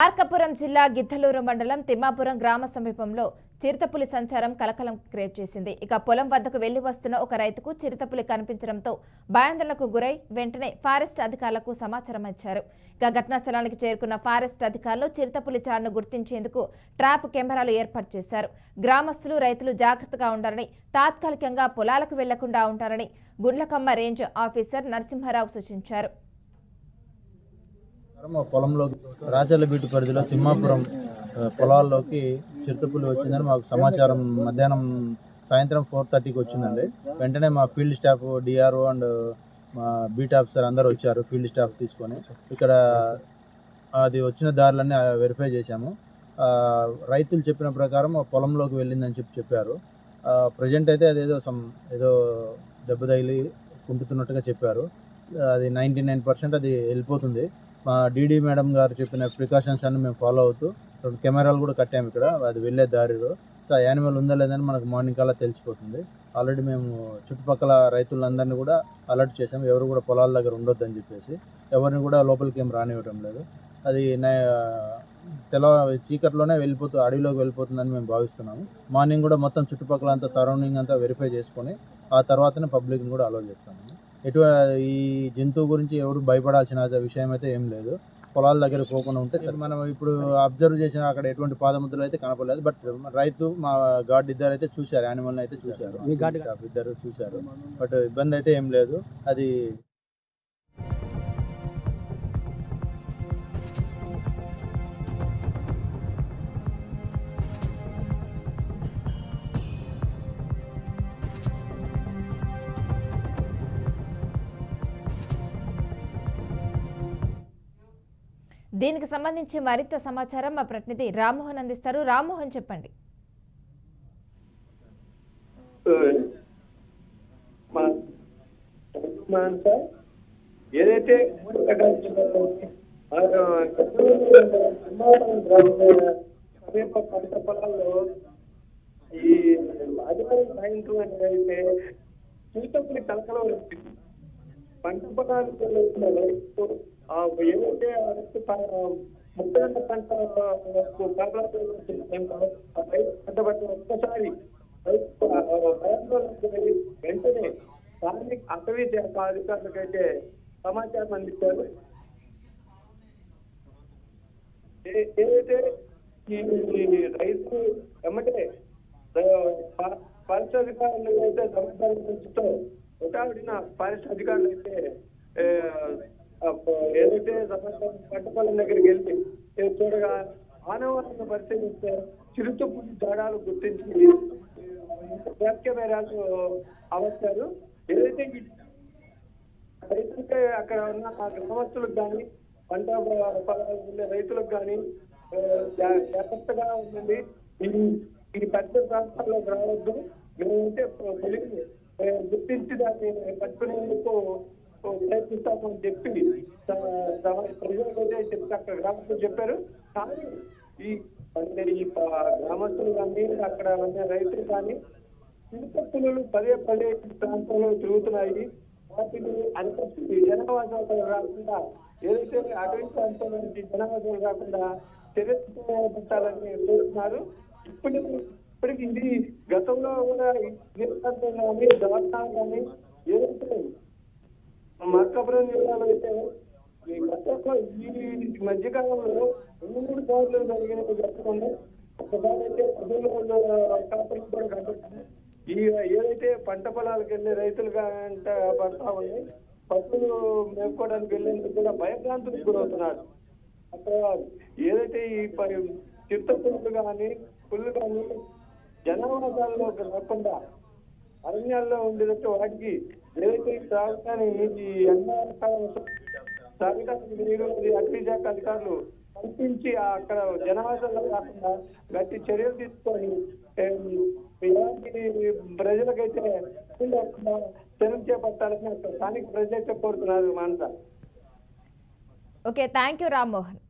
మార్కాపురం జిల్లా గిద్దలూరు మండలం తిమ్మాపురం గ్రామ సమీపంలో చిరుతపులి సంచారం కలకలం క్రియేట్ చేసింది. ఇక పొలం వద్దకు వెళ్లి వస్తున్న ఒక రైతుకు చిరుతపులి కనిపించడంతో భయాందోళనకు గురై వెంటనే ఫారెస్ట్ అధికారులకు సమాచారం ఇచ్చారు. ఇక ఘటనా స్థలానికి చేరుకున్న ఫారెస్ట్ అధికారులు చిరుతపులి చారును గుర్తించేందుకు ట్రాప్ కెమెరాలు ఏర్పాటు చేశారు. గ్రామస్తులు రైతులు జాగ్రత్తగా ఉండాలని, తాత్కాలికంగా పొలాలకు వెళ్లకుండా ఉంటారని గుండ్లకమ్మ రేంజ్ ఆఫీసర్ నరసింహారావు సూచించారు. పొలంలోకి రాచర్లబీటు పరిధిలో తిమ్మాపురం పొలాల్లోకి చిరుతపులి వచ్చిందని మాకు సమాచారం సాయంత్రం 4:30కి వచ్చిందండి. వెంటనే మా ఫీల్డ్ స్టాఫ్, డిఆర్ఓ అండ్ మా బీట్ ఆఫీసర్ అందరూ వచ్చారు. ఫీల్డ్ స్టాఫ్ తీసుకొని ఇక్కడ అది వచ్చిన దారులన్నీ వెరిఫై చేశాము. రైతులు చెప్పిన ప్రకారం పొలంలోకి వెళ్ళిందని చెప్పారు. ప్రజెంట్ అయితే అదేదో ఏదో దెబ్బ తగిలి కుంటుతున్నట్టుగా చెప్పారు. అది 99% అది వెళ్ళిపోతుంది. మా డీడీ మేడం గారు చెప్పిన ప్రికాషన్స్ అన్ని మేము ఫాలో అవుతూ 2 కెమెరాలు కూడా కట్టాము ఇక్కడ అది వెళ్ళే దారిలో. సో ఆ యానిమల్ ఉందా లేదని మనకు మార్నింగ్ కల్లా తెలిసిపోతుంది. ఆల్రెడీ మేము చుట్టుపక్కల రైతులందరినీ కూడా అలర్ట్ చేసాము. ఎవరు కూడా పొలాల దగ్గర ఉండొద్దని చెప్పేసి ఎవరిని కూడా లోపలికి ఏం రానివ్వడం లేదు. అది చీకట్లోనే అడవిలోకి వెళ్ళిపోతుందని మేము భావిస్తున్నాము. మార్నింగ్ కూడా మొత్తం చుట్టుపక్కల అంతా సరౌండింగ్ అంతా వెరిఫై చేసుకొని ఆ తర్వాతనే పబ్లిక్ని కూడా అలౌ చేస్తాము. ఈ జంతువు గురించి ఎవరు భయపడాల్సిన విషయం అయితే ఏం లేదు. పొలాల దగ్గర పోకుండా ఉంటే సరే. మనం ఇప్పుడు అబ్జర్వ్ చేసిన అక్కడ ఎటువంటి పాదముద్రలు అయితే కనపడలేదు. బట్ రైతు మా గార్డ్ ఇద్దరు అయితే చూశారు, యానిమల్ని అయితే చూశారు, ఇద్దరు చూశారు. బట్ ఇబ్బంది అయితే ఏం లేదు. అది దీనికి సంబంధించి మరింత సమాచారం మా ప్రతినిధి రామ్మోహన్ అందిస్తారు. రామ్మోహన్, చెప్పండి. ఏదైతే సమీప పంట పొలాల్లో ఈ ఆదివారం సాయంత్రం అయితే చిరుతపులి కలకలం వచ్చింది. పంట పొలాలకు రైతు ఏదైతే ముఖ్యమైన పంట ఒక్కసారి వెంటనే స్థానిక అటవీ శాఖ అధికారులకైతే సమాచారం అందించారు. ఏదైతే ఈ రైతు ఎమ్మటే ఫారెస్ట్ అధికారులు అయితే సమాచారం అందిస్తూ ఒకటిన ఫారెస్ట్ అధికారులు అయితే ఏదైతే పంట పొలం దగ్గరికి వెళ్ళి చూడగా ఆనవాళ్ళను పరిశీలిస్తే చిరుతపులి జాడాలు గుర్తించి ట్రాప్ కెమెరాలు అమర్చారు. ఏదైతే రైతులకే అక్కడ ఉన్న గ్రామస్తులకు కానీ పంట పొలాలకు ఉండే రైతులకు కానీ జాగ్రత్తగా ఉంటుంది. ఈ పరిసర ప్రాంతాల్లోకి రావద్దు, మేమైతే పులిని గుర్తించి దాన్ని పట్టుకునేందుకు ప్రయత్నిస్తామని చెప్పి ప్రజలకైతే అక్కడ గ్రామస్తులు చెప్పారు. కానీ ఈ గ్రామస్తులు కానీ అక్కడ ఉన్న రైతులు కానీ చిరుతపులులు పదే ప్రాంతంలో తిరుగుతున్నాయి. వాటిని అరికట్టి జనవాసాలు రాకుండా, ఏదైతే అటవీ ప్రాంతం నుంచి జనవాసాలు రాకుండా చర్యలు పెట్టాలని కోరుతున్నారు. ఇప్పటికి ఇది గతంలో కూడా కానీ దవాఖానా కానీ ఏదైతే మార్కాపురం జిల్లాలో అయితే ఈ గతంలో ఈ మధ్యకాలంలో 2-3 సార్లు జరిగినవి జరుగుతుంది. ఒకసారి అయితే ప్రజలు కాపులు కూడా కనబడుతుంది. ఏదైతే పంట పొలాలకు వెళ్ళే రైతులు అంటే పడతా ఉన్నాయి, పశువులు మేపుకోవడానికి వెళ్ళేందుకు కూడా భయభ్రాంతులకు గురవుతున్నారు. అక్కడ ఏదైతే ఈ చిరుతపులులు కానీ పుల్లు కానీ జనవాసాల్లో రాకుండా అరణ్యాల్లో ఉండేటట్టు వాటికి ఏదైతే తాగటానికి ఈ తాగటానికి నీరు అటవీ శాఖ అధికారులు కల్పించి అక్కడ జనవాసాల్లో కాకుండా గట్టి చర్యలు తీసుకొని ప్రజలకైతే చర్యలు చేపట్టాలని స్థానిక ప్రజలైతే కోరుతున్నారు. Manasa. Okay, thank you Rammohan.